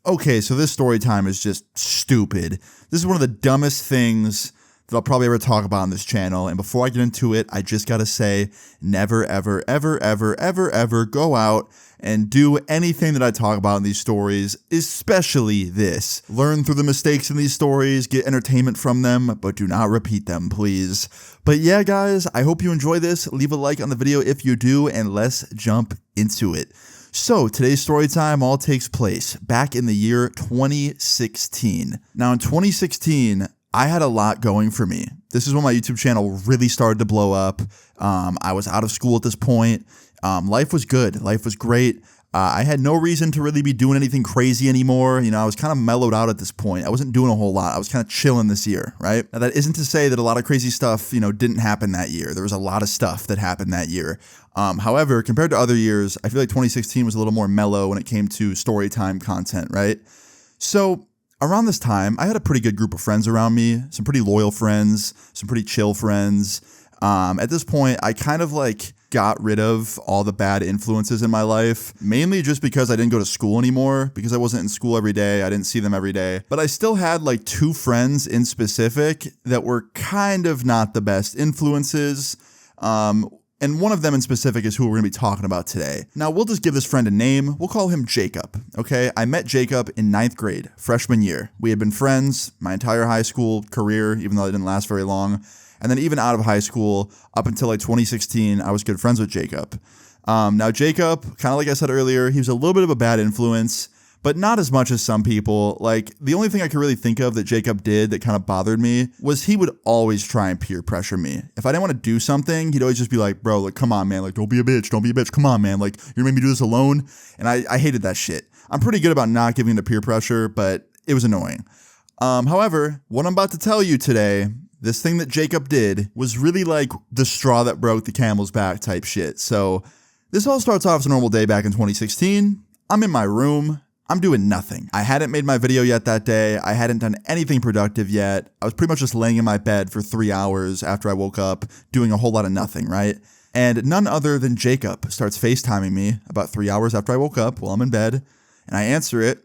Okay, so this story time is just stupid. This is one of the dumbest things that I'll probably ever talk about on this channel. And before I get into it, I just gotta say, never, ever, ever, ever, ever, ever go out and do anything that I talk about in these stories, especially this. Learn through the mistakes in these stories, get entertainment from them, but do not repeat them, please. But yeah, guys, I hope you enjoy this. Leave a like on the video if you do, and let's jump into it. So today's story time all takes place back in the year 2016. Now in 2016, I had a lot going for me. This is when my YouTube channel really started to blow up. I was out of school at this point. Life was good. Life was great. I had no reason to really be doing anything crazy anymore. You know, I was kind of mellowed out at this point. I wasn't doing a whole lot. I was kind of chilling this year, right? Now, that isn't to say that a lot of crazy stuff, didn't happen that year. There was a lot of stuff that happened that year. However, compared to other years, I feel like 2016 was a little more mellow when it came to story time content, right? So around this time, I had a pretty good group of friends around me, some pretty loyal friends, some pretty chill friends. At this point, I kind of got rid of all the bad influences in my life, mainly just because I didn't go to school anymore, because I wasn't in school every day. I didn't see them every day, but I still had two friends in specific that were kind of not the best influences. And one of them in specific is who we're going to be talking about today. Now, we'll just give this friend a name. We'll call him Jacob, okay? I met Jacob in 9th grade, freshman year. We had been friends my entire high school career, even though it didn't last very long. And then even out of high school, up until 2016, I was good friends with Jacob. Now, Jacob, kind of like I said earlier, he was a little bit of a bad influence, but not as much as some people. The only thing I could really think of that Jacob did that kind of bothered me was he would always try and peer pressure me. If I didn't want to do something, he'd always just be like, bro, come on, man. Don't be a bitch. Don't be a bitch. Come on, man. You're gonna make me do this alone. And I hated that shit. I'm pretty good about not giving into peer pressure, but it was annoying. However, what I'm about to tell you today, this thing that Jacob did was really the straw that broke the camel's back type shit. So this all starts off as a normal day back in 2016. I'm in my room. I'm doing nothing. I hadn't made my video yet that day. I hadn't done anything productive yet. I was pretty much just laying in my bed for 3 hours after I woke up, doing a whole lot of nothing, right? And none other than Jacob starts FaceTiming me about 3 hours after I woke up while I'm in bed. And I answer it.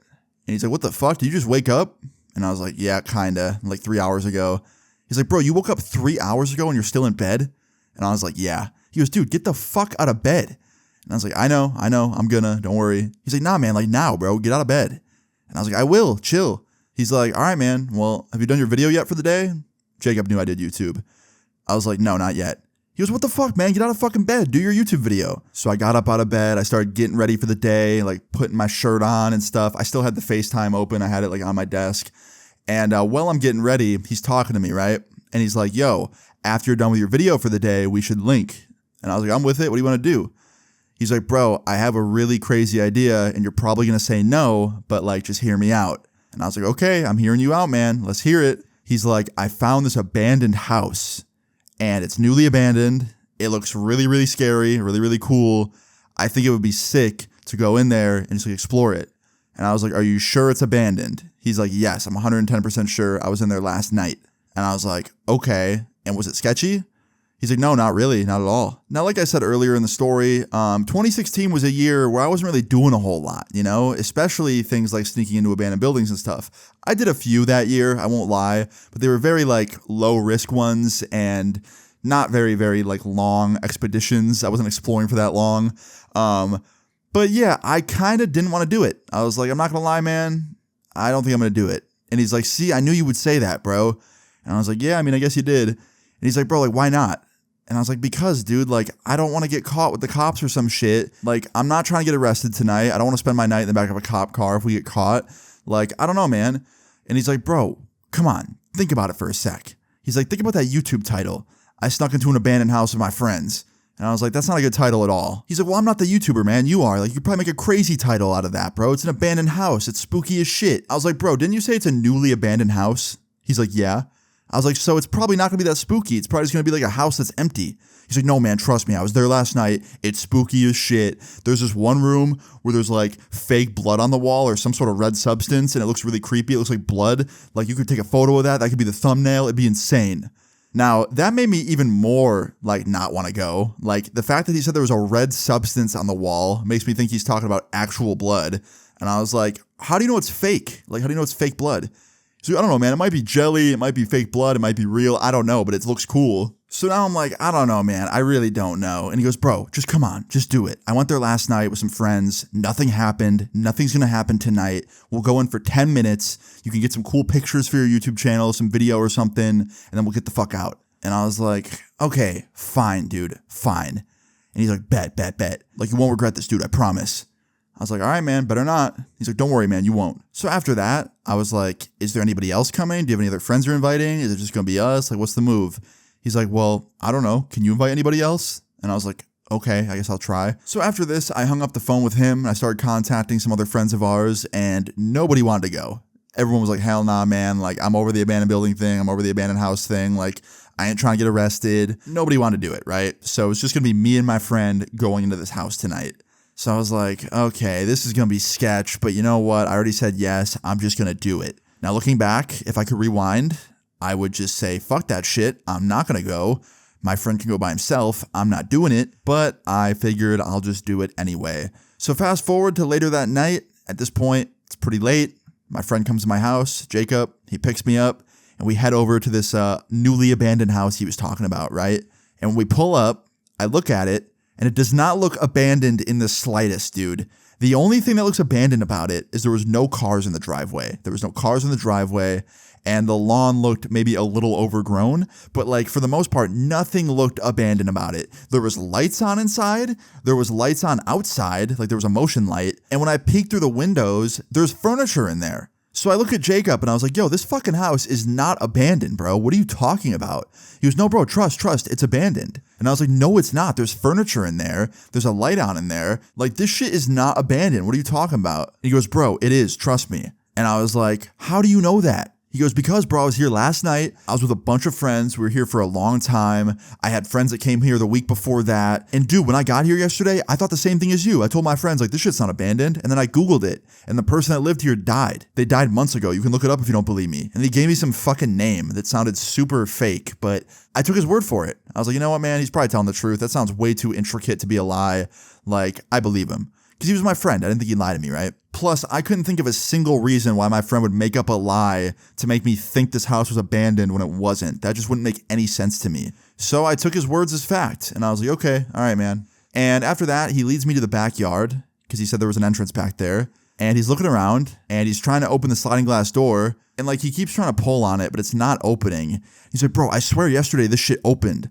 And he's like, what the fuck? Did you just wake up? And I was like, yeah, kinda, 3 hours ago. He's like, bro, you woke up 3 hours ago and you're still in bed? And I was like, yeah. He goes, dude, get the fuck out of bed. And I was like, I know, I'm gonna, don't worry. He's like, nah, man, now, bro, get out of bed. And I was like, I will, chill. He's like, all right, man, well, have you done your video yet for the day? Jacob knew I did YouTube. I was like, no, not yet. He goes, what the fuck, man, get out of fucking bed, do your YouTube video. So I got up out of bed, I started getting ready for the day, putting my shirt on and stuff. I still had the FaceTime open, I had it on my desk. And while I'm getting ready, he's talking to me, right? And he's like, yo, after you're done with your video for the day, we should link. And I was like, I'm with it. What do you want to do? He's like, bro, I have a really crazy idea and you're probably going to say no, but just hear me out. And I was like, okay, I'm hearing you out, man. Let's hear it. He's like, I found this abandoned house and it's newly abandoned. It looks really, really scary, really, really cool. I think it would be sick to go in there and just explore it. And I was like, are you sure it's abandoned? He's like, yes, I'm 110% sure. I was in there last night. And I was like, okay. And was it sketchy? He's like, no, not really. Not at all. Now, like I said earlier in the story, 2016 was a year where I wasn't really doing a whole lot, especially things like sneaking into abandoned buildings and stuff. I did a few that year, I won't lie, but they were very low risk ones and not very, very long expeditions. I wasn't exploring for that long. But yeah, I kind of didn't want to do it. I was like, I'm not going to lie, man. I don't think I'm going to do it. And he's like, see, I knew you would say that, bro. And I was like, yeah, I mean, I guess you did. And he's like, bro, why not? And I was like, because, dude, I don't want to get caught with the cops or some shit. I'm not trying to get arrested tonight. I don't want to spend my night in the back of a cop car if we get caught. I don't know, man. And he's like, bro, come on. Think about it for a sec. He's like, think about that YouTube title. I snuck into an abandoned house with my friends. And I was like, that's not a good title at all. He's like, well, I'm not the YouTuber, man. You are. You could probably make a crazy title out of that, bro. It's an abandoned house. It's spooky as shit. I was like, bro, didn't you say it's a newly abandoned house? He's like, yeah. I was like, so it's probably not going to be that spooky. It's probably just going to be a house that's empty. He's like, no, man, trust me. I was there last night. It's spooky as shit. There's this one room where there's fake blood on the wall or some sort of red substance, and it looks really creepy. It looks like blood. You could take a photo of that. That could be the thumbnail. It'd be insane. Now, that made me even more, not want to go. The fact that he said there was a red substance on the wall makes me think he's talking about actual blood. And I was like, how do you know it's fake? Like, how do you know it's fake blood? He's like, I don't know, man. It might be jelly. It might be fake blood. It might be real. I don't know, but it looks cool. So now I'm like, I don't know, man. I really don't know. And he goes, bro, just come on. Just do it. I went there last night with some friends. Nothing happened. Nothing's going to happen tonight. We'll go in for 10 minutes. You can get some cool pictures for your YouTube channel, some video or something, and then we'll get the fuck out. And I was like, okay, fine, dude. Fine. And he's like, bet. Like, you won't regret this, dude. I promise. I was like, all right, man, better not. He's like, don't worry, man, you won't. So after that, I was like, is there anybody else coming? Do you have any other friends you're inviting? Is it just going to be us? Like, what's the move? He's like, well, I don't know. Can you invite anybody else? And I was like, okay, I guess I'll try. So after this, I hung up the phone with him and I started contacting some other friends of ours and nobody wanted to go. Everyone was like, hell nah, man. Like, I'm over the abandoned building thing. I'm over the abandoned house thing. Like, I ain't trying to get arrested. Nobody wanted to do it, right? So it's just going to be me and my friend going into this house tonight. So I was like, okay, this is going to be sketch, but you know what? I already said yes. I'm just going to do it. Now, looking back, if I could rewind, I would just say, fuck that shit. I'm not going to go. My friend can go by himself. I'm not doing it, but I figured I'll just do it anyway. So fast forward to later that night. At this point, it's pretty late. My friend comes to my house, Jacob. He picks me up, and we head over to this newly abandoned house he was talking about, right? And when we pull up, I look at it, and it does not look abandoned in the slightest, dude. The only thing that looks abandoned about it is there was no cars in the driveway. There was no cars in the driveway, and the lawn looked maybe a little overgrown, but like for the most part, nothing looked abandoned about it. There was lights on inside. There was lights on outside, like there was a motion light. And when I peeked through the windows, there's furniture in there. So I look at Jacob and I was like, yo, this fucking house is not abandoned, bro. What are you talking about? He goes, no, bro, trust, it's abandoned. And I was like, no, it's not. There's furniture in there. There's a light on in there. Like, this shit is not abandoned. What are you talking about? And he goes, bro, it is. Trust me. And I was like, how do you know that? He goes, because, bro, I was here last night. I was with a bunch of friends. We were here for a long time. I had friends that came here the week before that. And dude, when I got here yesterday, I thought the same thing as you. I told my friends, like, this shit's not abandoned. And then I Googled it. And the person that lived here died. They died months ago. You can look it up if you don't believe me. And he gave me some fucking name that sounded super fake. But I took his word for it. I was like, you know what, man? He's probably telling the truth. That sounds way too intricate to be a lie. Like, I believe him. Because he was my friend. I didn't think he'd lie to me, right? Plus, I couldn't think of a single reason why my friend would make up a lie to make me think this house was abandoned when it wasn't. That just wouldn't make any sense to me. So I took his words as fact, and I was like, okay, all right, man. And after that, he leads me to the backyard, because he said there was an entrance back there. And he's looking around, and he's trying to open the sliding glass door, and like he keeps trying to pull on it, but it's not opening. He's like, bro, I swear yesterday this shit opened.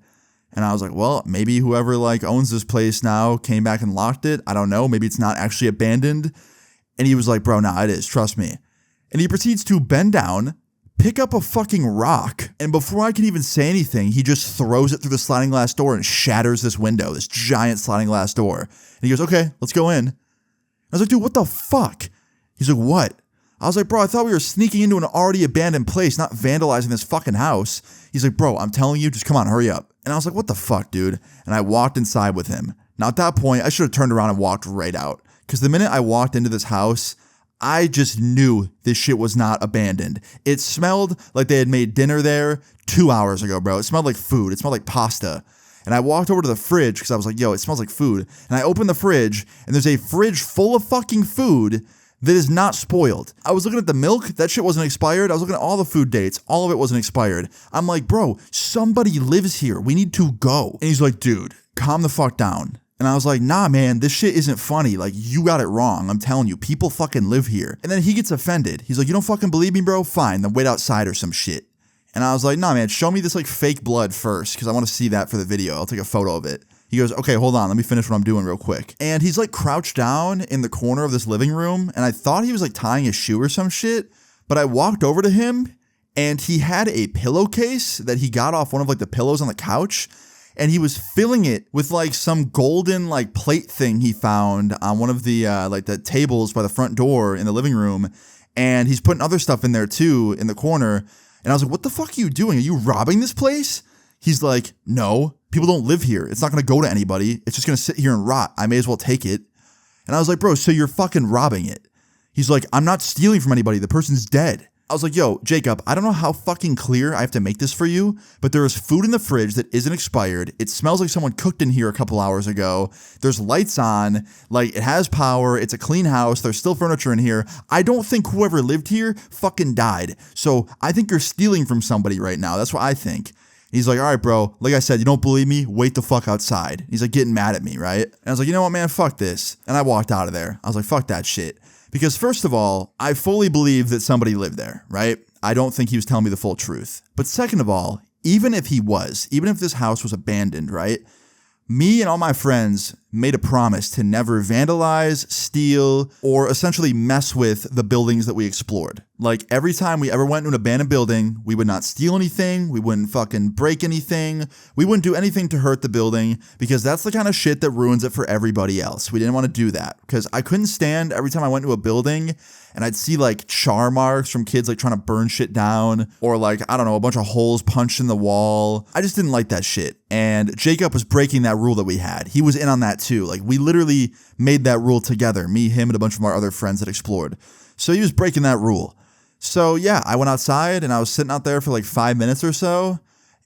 And I was like, well, maybe whoever like owns this place now came back and locked it. I don't know. Maybe it's not actually abandoned. And he was like, bro, nah, it is. Trust me. And he proceeds to bend down, pick up a fucking rock. And before I can even say anything, he just throws it through the sliding glass door and shatters this window, this giant sliding glass door. And he goes, okay, let's go in. I was like, dude, what the fuck? He's like, what? I was like, bro, I thought we were sneaking into an already abandoned place, not vandalizing this fucking house. He's like, bro, I'm telling you, just come on, hurry up. And I was like, what the fuck, dude? And I walked inside with him. Now, at that point, I should have turned around and walked right out. Because the minute I walked into this house, I just knew this shit was not abandoned. It smelled like they had made dinner there 2 hours ago, bro. It smelled like food. It smelled like pasta. And I walked over to the fridge because I was like, yo, it smells like food. And I opened the fridge, and there's a fridge full of fucking food that is not spoiled. I was looking at the milk. That shit wasn't expired. I was looking at all the food dates. All of it wasn't expired. I'm like, bro, somebody lives here. We need to go. And he's like, dude, calm the fuck down. And I was like, nah, man, this shit isn't funny. Like, you got it wrong. I'm telling you, people fucking live here. And then he gets offended. He's like, you don't fucking believe me, bro? Fine, then wait outside or some shit. And I was like, nah, man, show me this like fake blood first because I want to see that for the video. I'll take a photo of it. He goes, okay, hold on. Let me finish what I'm doing real quick. And he's like crouched down in the corner of this living room. And I thought he was like tying a shoe or some shit. But I walked over to him and he had a pillowcase that he got off one of like the pillows on the couch. And he was filling it with like some golden like plate thing he found on one of the like the tables by the front door in the living room. And he's putting other stuff in there too in the corner. And I was like, what the fuck are you doing? Are you robbing this place? He's like, no, people don't live here. It's not going to go to anybody. It's just going to sit here and rot. I may as well take it. And I was like, bro, so you're fucking robbing it. He's like, I'm not stealing from anybody. The person's dead. I was like, yo, Jacob, I don't know how fucking clear I have to make this for you, but there is food in the fridge that isn't expired. It smells like someone cooked in here a couple hours ago. There's lights on, like it has power. It's a clean house. There's still furniture in here. I don't think whoever lived here fucking died. So I think you're stealing from somebody right now. That's what I think. He's like, all right, bro, like I said, you don't believe me? Wait the fuck outside. He's like getting mad at me, right? And I was like, you know what, man, fuck this. And I walked out of there. I was like, fuck that shit. Because first of all, I fully believe that somebody lived there, right? I don't think he was telling me the full truth. But second of all, even if this house was abandoned, right? Me and all my friends made a promise to never vandalize, steal, or essentially mess with the buildings that we explored. Like every time we ever went to an abandoned building, we would not steal anything. We wouldn't fucking break anything. We wouldn't do anything to hurt the building because that's the kind of shit that ruins it for everybody else. We didn't want to do that because I couldn't stand every time I went to a building and I'd see like char marks from kids like trying to burn shit down or like, I don't know, a bunch of holes punched in the wall. I just didn't like that shit. And Jacob was breaking that rule that we had. He was in on that too. Like we literally made that rule together, me, him, and a bunch of our other friends that explored. So he was breaking that rule. So yeah, I went outside and I was sitting out there for like 5 minutes or so.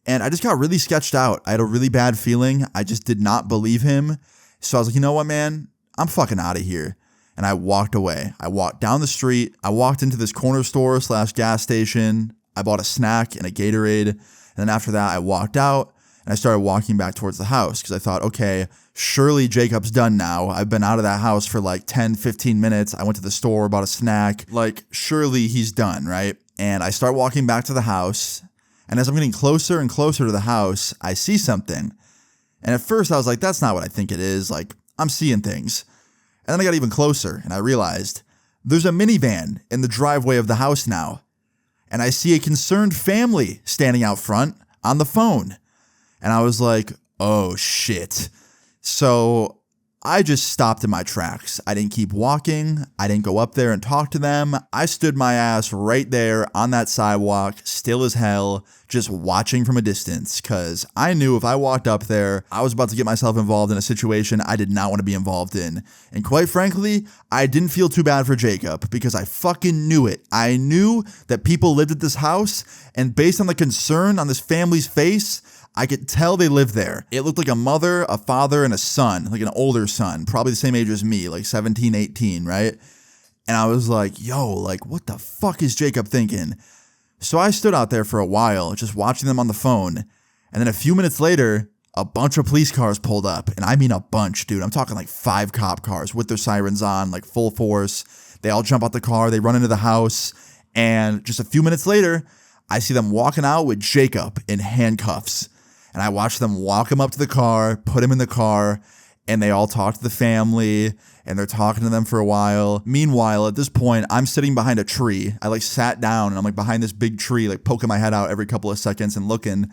And I just got really sketched out. I had a really bad feeling. I just did not believe him. So I was like, you know what, man? I'm fucking out of here. And I walked away. I walked down the street. I walked into this corner store / gas station. I bought a snack and a Gatorade. And then after that, I walked out and I started walking back towards the house because I thought, okay, surely Jacob's done now. I've been out of that house for like 10, 15 minutes. I went to the store, bought a snack. Like, surely he's done, right? And I start walking back to the house. And as I'm getting closer and closer to the house, I see something. And at first I was like, that's not what I think it is. Like, I'm seeing things. And then I got even closer and I realized there's a minivan in the driveway of the house now. And I see a concerned family standing out front on the phone. And I was like, oh shit. So I just stopped in my tracks. I didn't keep walking. I didn't go up there and talk to them. I stood my ass right there on that sidewalk, still as hell, just watching from a distance because I knew if I walked up there, I was about to get myself involved in a situation I did not want to be involved in. And quite frankly, I didn't feel too bad for Jacob because I fucking knew it. I knew that people lived at this house, and based on the concern on this family's face, I could tell they lived there. It looked like a mother, a father, and a son, like an older son, probably the same age as me, like 17, 18, right? And I was like, yo, like, what the fuck is Jacob thinking? So I stood out there for a while, just watching them on the phone. And then a few minutes later, a bunch of police cars pulled up. And I mean a bunch, dude. I'm talking like 5 cop cars with their sirens on, like full force. They all jump out the car. They run into the house. And just a few minutes later, I see them walking out with Jacob in handcuffs. And I watched them walk him up to the car, put him in the car, and they all talk to the family, and they're talking to them for a while. Meanwhile, at this point, I'm sitting behind a tree. I like sat down, and I'm like behind this big tree, like poking my head out every couple of seconds and looking.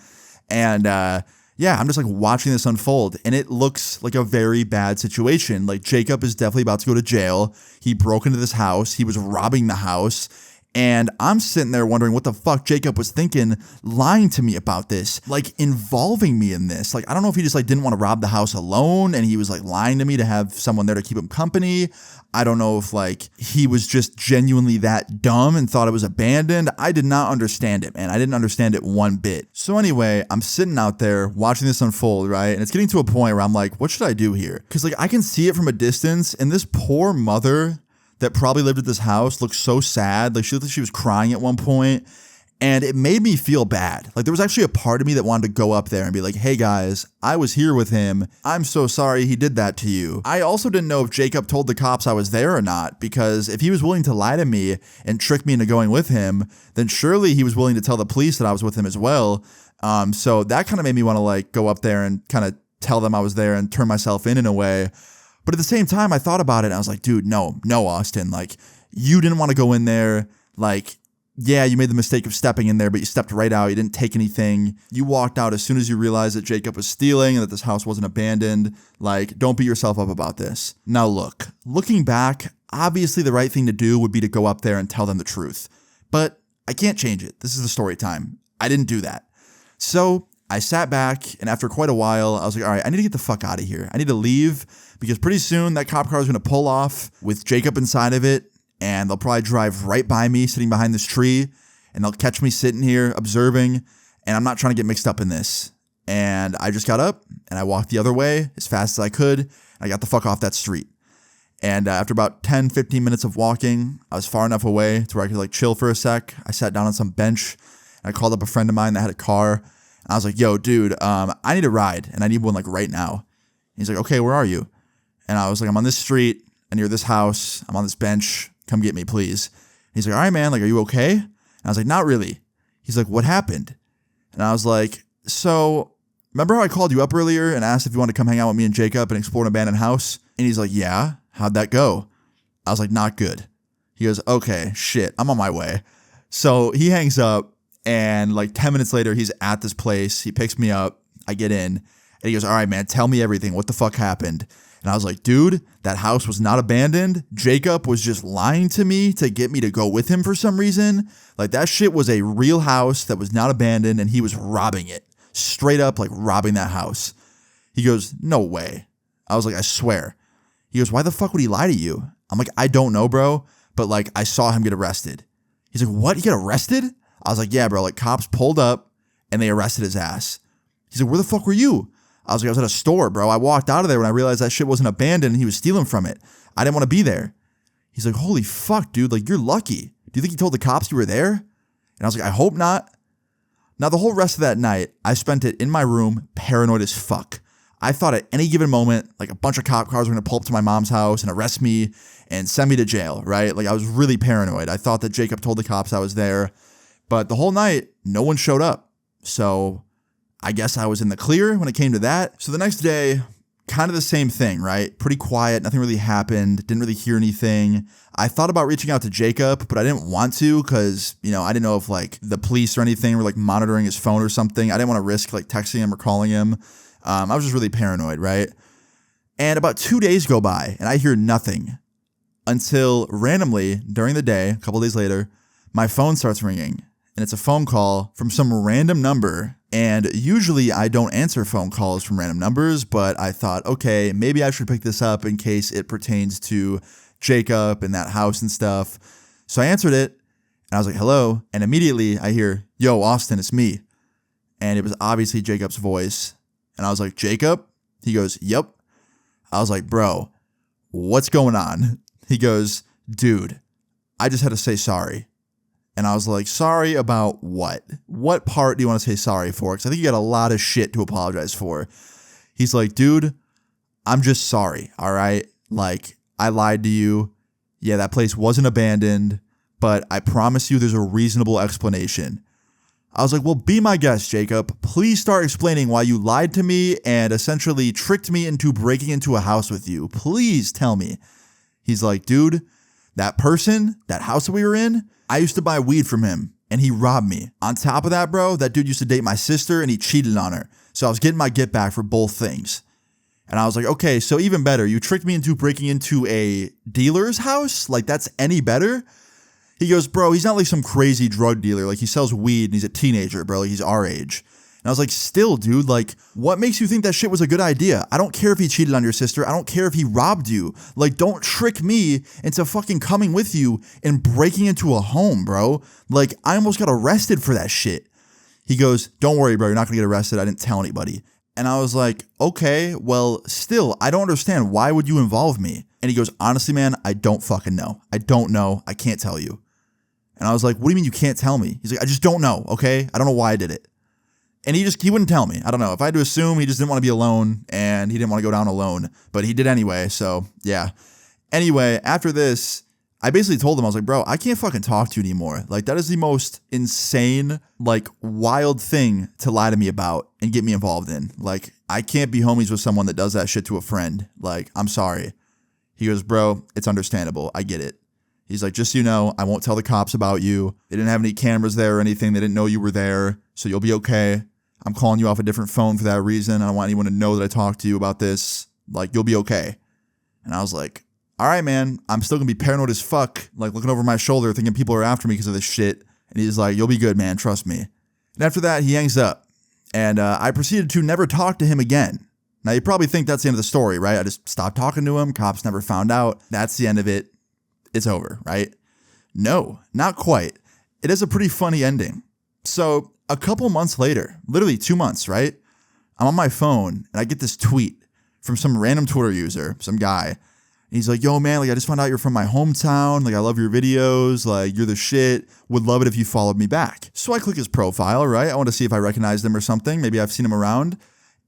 And yeah, I'm just like watching this unfold, and it looks like a very bad situation. Like Jacob is definitely about to go to jail. He broke into this house. He was robbing the house. And I'm sitting there wondering what the fuck Jacob was thinking, lying to me about this, like involving me in this. Like, I don't know if he just like didn't want to rob the house alone and he was like lying to me to have someone there to keep him company. I don't know if like he was just genuinely that dumb and thought it was abandoned. I did not understand it, man. I didn't understand it one bit. So anyway, I'm sitting out there watching this unfold, right? And it's getting to a point where I'm like, what should I do here? Because like I can see it from a distance, and this poor mother that probably lived at this house looked so sad. Like she looked like she was crying at one point, and it made me feel bad. Like there was actually a part of me that wanted to go up there and be like, hey guys, I was here with him. I'm so sorry he did that to you. I also didn't know if Jacob told the cops I was there or not, because if he was willing to lie to me and trick me into going with him, then surely he was willing to tell the police that I was with him as well. So that kind of made me want to like go up there and kind of tell them I was there and turn myself in a way. But at the same time, I thought about it and I was like, dude, no, Austin, like you didn't want to go in there. Like, yeah, you made the mistake of stepping in there, but you stepped right out. You didn't take anything. You walked out as soon as you realized that Jacob was stealing and that this house wasn't abandoned. Like, don't beat yourself up about this. Now, look, looking back, obviously the right thing to do would be to go up there and tell them the truth. But I can't change it. This is the story time. I didn't do that. So I sat back, and after quite a while, I was like, all right, I need to get the fuck out of here. I need to leave, because pretty soon that cop car is going to pull off with Jacob inside of it, and they'll probably drive right by me sitting behind this tree, and they'll catch me sitting here observing, and I'm not trying to get mixed up in this. And I just got up and I walked the other way as fast as I could. And I got the fuck off that street. And after about 10, 15 minutes of walking, I was far enough away to where I could like chill for a sec. I sat down on some bench and I called up a friend of mine that had a car. And I was like, yo, dude, I need a ride and I need one like right now. And he's like, okay, where are you? And I was like, I'm on this street and near this house. I'm on this bench. Come get me, please. And he's like, all right, man, like, are you okay? And I was like, not really. He's like, what happened? And I was like, so remember how I called you up earlier and asked if you wanted to come hang out with me and Jacob and explore an abandoned house? And he's like, yeah, how'd that go? I was like, not good. He goes, okay, shit, I'm on my way. So he hangs up and like 10 minutes later, he's at this place. He picks me up. I get in and he goes, all right, man, tell me everything. What the fuck happened? And I was like, dude, that house was not abandoned. Jacob was just lying to me to get me to go with him for some reason. Like that shit was a real house that was not abandoned and he was robbing it. Straight up like robbing that house. He goes, no way. I was like, I swear. He goes, why the fuck would he lie to you? I'm like, I don't know, bro. But like, I saw him get arrested. He's like, what? He got arrested? I was like, yeah, bro. Like cops pulled up and they arrested his ass. He's like, where the fuck were you? I was like, I was at a store, bro. I walked out of there when I realized that shit wasn't abandoned and he was stealing from it. I didn't want to be there. He's like, holy fuck, dude. Like, you're lucky. Do you think he told the cops you were there? And I was like, I hope not. Now, the whole rest of that night, I spent it in my room, paranoid as fuck. I thought at any given moment, like a bunch of cop cars were going to pull up to my mom's house and arrest me and send me to jail, right? Like I was really paranoid. I thought that Jacob told the cops I was there, but the whole night, no one showed up. So I guess I was in the clear when it came to that. So the next day, kind of the same thing, right? Pretty quiet. Nothing really happened. Didn't really hear anything. I thought about reaching out to Jacob, but I didn't want to because, you know, I didn't know if like the police or anything were like monitoring his phone or something. I didn't want to risk like texting him or calling him. I was just really paranoid, right? And about 2 days go by and I hear nothing until randomly during the day, a couple days later, my phone starts ringing and it's a phone call from some random number. And usually I don't answer phone calls from random numbers, but I thought, okay, maybe I should pick this up in case it pertains to Jacob and that house and stuff. So I answered it and I was like, hello. And immediately I hear, yo, Austin, it's me. And it was obviously Jacob's voice. And I was like, Jacob? He goes, yep. I was like, bro, what's going on? He goes, dude, I just had to say sorry. And I was like, sorry about what? What part do you want to say sorry for? Because I think you got a lot of shit to apologize for. He's like, dude, I'm just sorry, all right? Like, I lied to you. Yeah, that place wasn't abandoned, but I promise you there's a reasonable explanation. I was like, well, be my guest, Jacob. Please start explaining why you lied to me and essentially tricked me into breaking into a house with you. Please tell me. He's like, dude, that person, that house that we were in, I used to buy weed from him and he robbed me. On top of that, bro, that dude used to date my sister and he cheated on her. So I was getting my get back for both things. And I was like, okay, so even better. You tricked me into breaking into a dealer's house? Like that's any better? He goes, bro, he's not like some crazy drug dealer. Like he sells weed and he's a teenager, bro. Like he's our age. And I was like, still, dude, like what makes you think that shit was a good idea? I don't care if he cheated on your sister. I don't care if he robbed you. Like don't trick me into fucking coming with you and breaking into a home, bro. Like I almost got arrested for that shit. He goes, don't worry, bro. You're not going to get arrested. I didn't tell anybody. And I was like, okay, well, still, I don't understand. Why would you involve me? And he goes, honestly, man, I don't fucking know. I don't know. I can't tell you. And I was like, what do you mean you can't tell me? He's like, I just don't know, okay? I don't know why I did it. And he wouldn't tell me. I don't know. If I had to assume, he just didn't want to be alone and he didn't want to go down alone. But he did anyway, so yeah. Anyway, after this, I basically told him, I was like, bro, I can't fucking talk to you anymore. Like, that is the most insane, like, wild thing to lie to me about and get me involved in. Like, I can't be homies with someone that does that shit to a friend. Like, I'm sorry. He goes, bro, it's understandable. I get it. He's like, just so you know, I won't tell the cops about you. They didn't have any cameras there or anything. They didn't know you were there, so you'll be okay. I'm calling you off a different phone for that reason. I don't want anyone to know that I talked to you about this. Like, you'll be okay. And I was like, all right, man, I'm still going to be paranoid as fuck, like looking over my shoulder thinking people are after me because of this shit. And he's like, you'll be good, man. Trust me. And after that, he hangs up. And I proceeded to never talk to him again. Now, you probably think that's the end of the story, right? I just stopped talking to him. Cops never found out. That's the end of it. it's over, right? No, not quite. It has a pretty funny ending. So a couple months later, literally 2 months, right? I'm on my phone and I get this tweet from some random Twitter user, some guy. And he's like, yo, man, like I just found out you're from my hometown. Like I love your videos. Like you're the shit. Would love it if you followed me back. So I click his profile, right? I want to see if I recognized him or something. Maybe I've seen him around.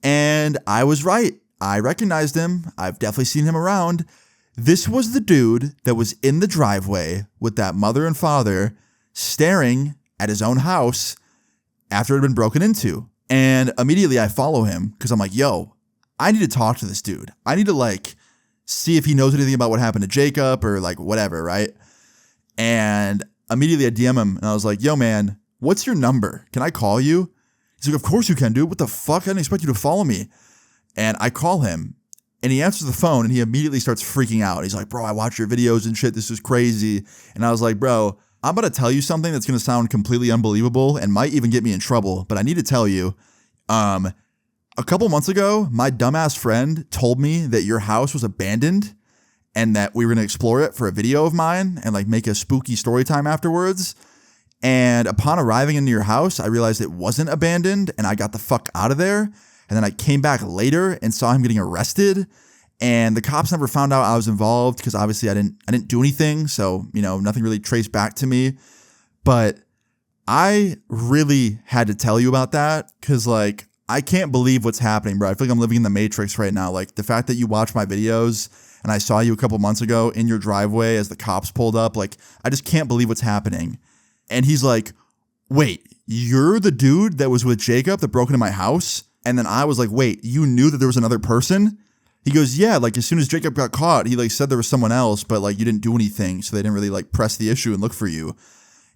And I was right. I recognized him. I've definitely seen him around. This was the dude that was in the driveway with that mother and father staring at his own house after it had been broken into. And immediately I follow him because I'm like, yo, I need to talk to this dude. I need to like see if he knows anything about what happened to Jacob or like whatever, right? And immediately I DM him and I was like, yo, man, what's your number? Can I call you? He's like, of course you can, dude. What the fuck? I didn't expect you to follow me. And I call him and he answers the phone and he immediately starts freaking out. He's like, bro, I watch your videos and shit. This is crazy. And I was like, bro, I'm about to tell you something that's going to sound completely unbelievable and might even get me in trouble, but I need to tell you, a couple months ago, my dumbass friend told me that your house was abandoned and that we were going to explore it for a video of mine and like make a spooky story time afterwards. And upon arriving into your house, I realized it wasn't abandoned and I got the fuck out of there. And then I came back later and saw him getting arrested. And the cops never found out I was involved because obviously I didn't do anything. So, you know, nothing really traced back to me. But I really had to tell you about that because like, I can't believe what's happening, bro. I feel like I'm living in the Matrix right now. Like the fact that you watch my videos and I saw you a couple months ago in your driveway as the cops pulled up, like I just can't believe what's happening. And he's like, wait, you're the dude that was with Jacob that broke into my house? And then I was like, wait, you knew that there was another person? He goes, yeah, like as soon as Jacob got caught, he like said there was someone else, but like you didn't do anything. So they didn't really like press the issue and look for you.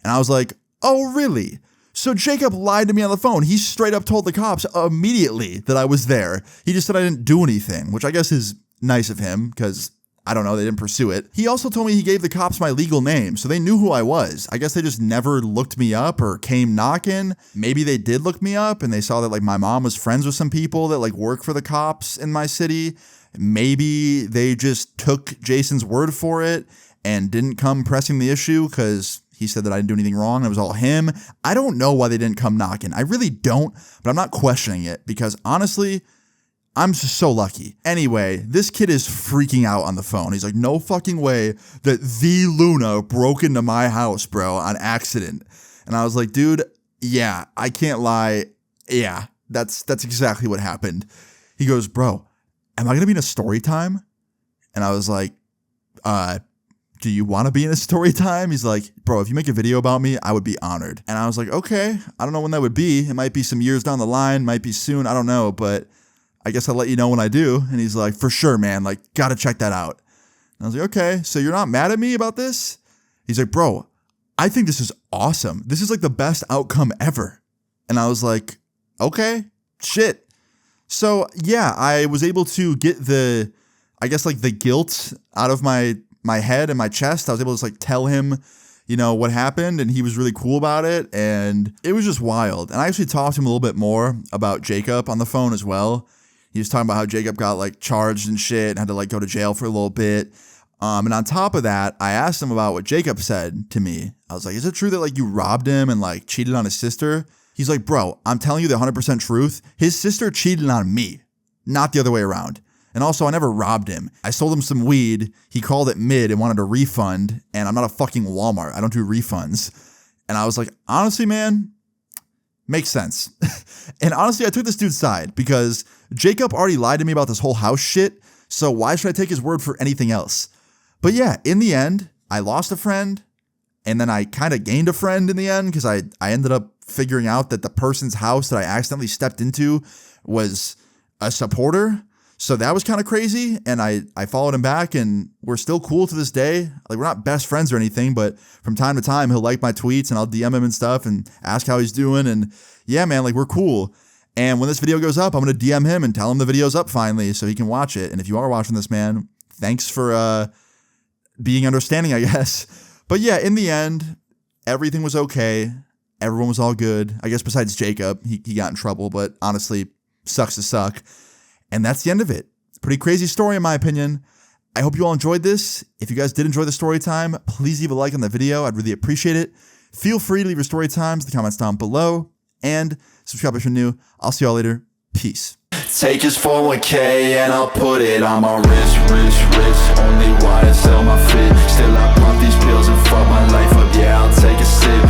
And I was like, oh, really? So Jacob lied to me on the phone. He straight up told the cops immediately that I was there. He just said I didn't do anything, which I guess is nice of him because, I don't know, they didn't pursue it. He also told me he gave the cops my legal name, so they knew who I was. I guess they just never looked me up or came knocking. Maybe they did look me up and they saw that like my mom was friends with some people that like work for the cops in my city. Maybe they just took Jason's word for it and didn't come pressing the issue because he said that I didn't do anything wrong. It was all him. I don't know why they didn't come knocking. I really don't, but I'm not questioning it because honestly, I'm just so lucky. Anyway, this kid is freaking out on the phone. He's like, no fucking way that the Luna broke into my house, bro, on accident. And I was like, dude, yeah, I can't lie. Yeah, that's exactly what happened. He goes, bro, am I going to be in a story time? And I was like, do you want to be in a story time? He's like, bro, if you make a video about me, I would be honored. And I was like, okay, I don't know when that would be. It might be some years down the line, might be soon. I don't know, but I guess I'll let you know when I do. And he's like, for sure, man, like, gotta check that out. And I was like, okay, so you're not mad at me about this? He's like, bro, I think this is awesome. This is like the best outcome ever. And I was like, okay, shit. So yeah, I was able to get the guilt out of my head and my chest. I was able to like tell him, you know, what happened, and he was really cool about it, and it was just wild. And I actually talked to him a little bit more about Jacob on the phone as well. He was talking about how Jacob got like charged and shit and had to like go to jail for a little bit. And on top of that, I asked him about what Jacob said to me. I was like, is it true that like you robbed him and like cheated on his sister? He's like, bro, I'm telling you the 100% truth. His sister cheated on me, not the other way around. And also, I never robbed him. I sold him some weed. He called it mid and wanted a refund. And I'm not a fucking Walmart. I don't do refunds. And I was like, honestly, man, makes sense. And honestly, I took this dude's side because Jacob already lied to me about this whole house shit. So why should I take his word for anything else? But yeah, in the end, I lost a friend. And then I kind of gained a friend in the end because I ended up figuring out that the person's house that I accidentally stepped into was a supporter. So that was kind of crazy, and I followed him back, and we're still cool to this day. Like, we're not best friends or anything, but from time to time, he'll like my tweets, and I'll DM him and stuff and ask how he's doing, and yeah, man, like, we're cool. And when this video goes up, I'm going to DM him and tell him the video's up finally so he can watch it. And if you are watching this, man, thanks for being understanding, I guess. But yeah, in the end, everything was okay. Everyone was all good. I guess besides Jacob, he got in trouble, but honestly, sucks to suck. And that's the end of it. Pretty crazy story in my opinion. I hope you all enjoyed this. If you guys did enjoy the story time, please leave a like on the video. I'd really appreciate it. Feel free to leave your story times in the comments down below. And subscribe if you're new. I'll see y'all later. Peace. Take his 401k and I'll put it on my wrist, only wire, sell my fit. Still I pop these pills and fuck my life up, yeah, I'll take a sip.